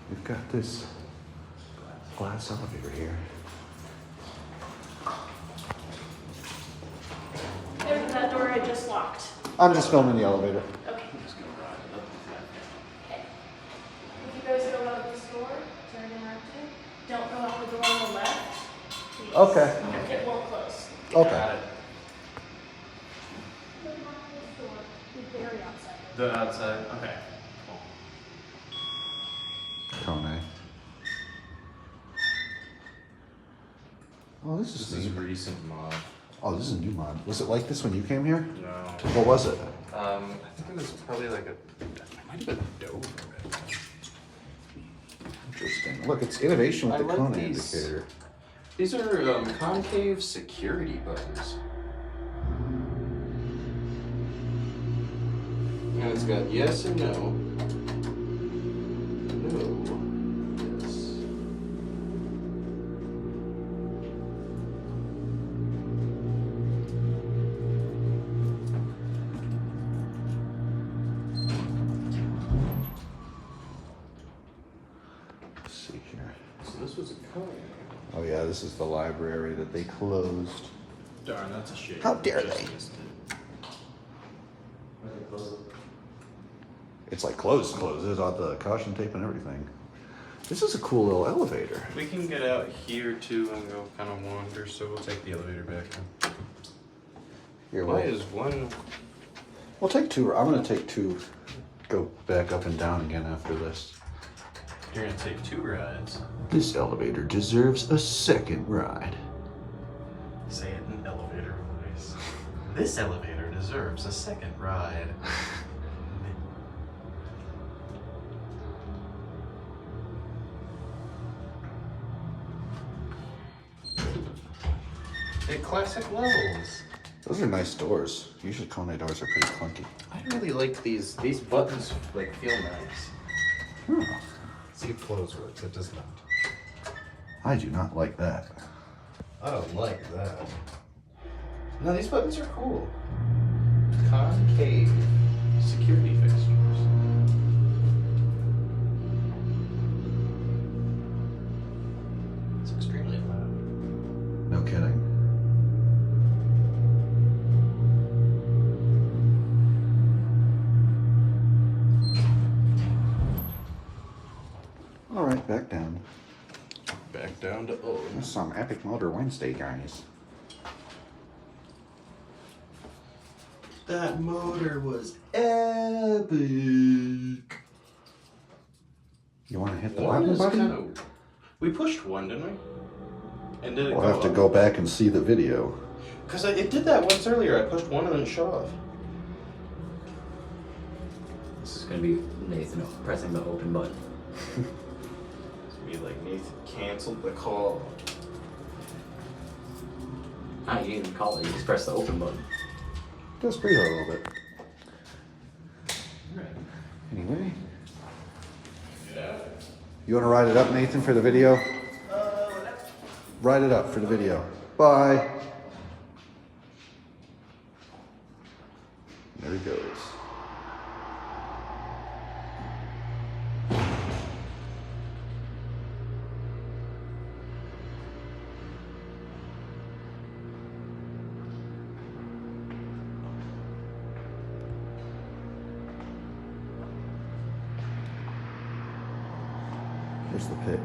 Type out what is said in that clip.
We've got this glass elevator here. There's that door I just locked. I'm just filming the elevator. Okay. Okay. If you guys go out this door, sorry to interrupt you. Don't go out the door on the left. Please. Okay. It won't close. Okay. The very outside. The outside, okay. Kone. Oh, this is This is neat. recent mod. Oh, this is a new mod. Was it like this when you came here? No. What was it? I think it was probably like it might have been Dover. Interesting. Look, it's innovation with I the like Kone these. indicator. These are concave security buttons. And it's got yes and no. No. Yes. Let's see here. So this was a Kone. Oh yeah, this is the library that they closed. Darn, that's a shame. How dare Just they? missed it. Why did they close it? It's like closed. There's all the caution tape and everything. This is a cool little elevator. We can get out here too and go kind of wander, so we'll take the elevator back then. Here, Why is one? we'll take two. I'm gonna take two. Go back up and down again after this. You're gonna take two rides. This elevator deserves a second ride. Say it in elevator voice. This elevator deserves a second ride. They're classic levels. Those are nice doors. Usually Kone doors are pretty clunky. I really like these. These buttons like feel nice. Huh. See if close works. It does not. I do not like that. I don't like that. No, these buttons are cool. Concave security fixtures. It's extremely loud. No kidding. All right, back down. Back down to O. That's some Epic Motor Wednesday, guys. That motor was epic. You want to hit the One button, is buddy? kind of. We pushed one, didn't we? And did it We'll go have to up? go back and see the video. Because it did that once earlier. I pushed one and then it shut off. This is gonna be Nathan pressing the open button. Be like Nathan canceled the call. Ah, you didn't even call it, you just press the open button. Just breathe a little bit. Anyway, Yeah. you want to ride it up, Nathan, for the video? Ride it up for the video. Bye. There he goes. Here's the pit.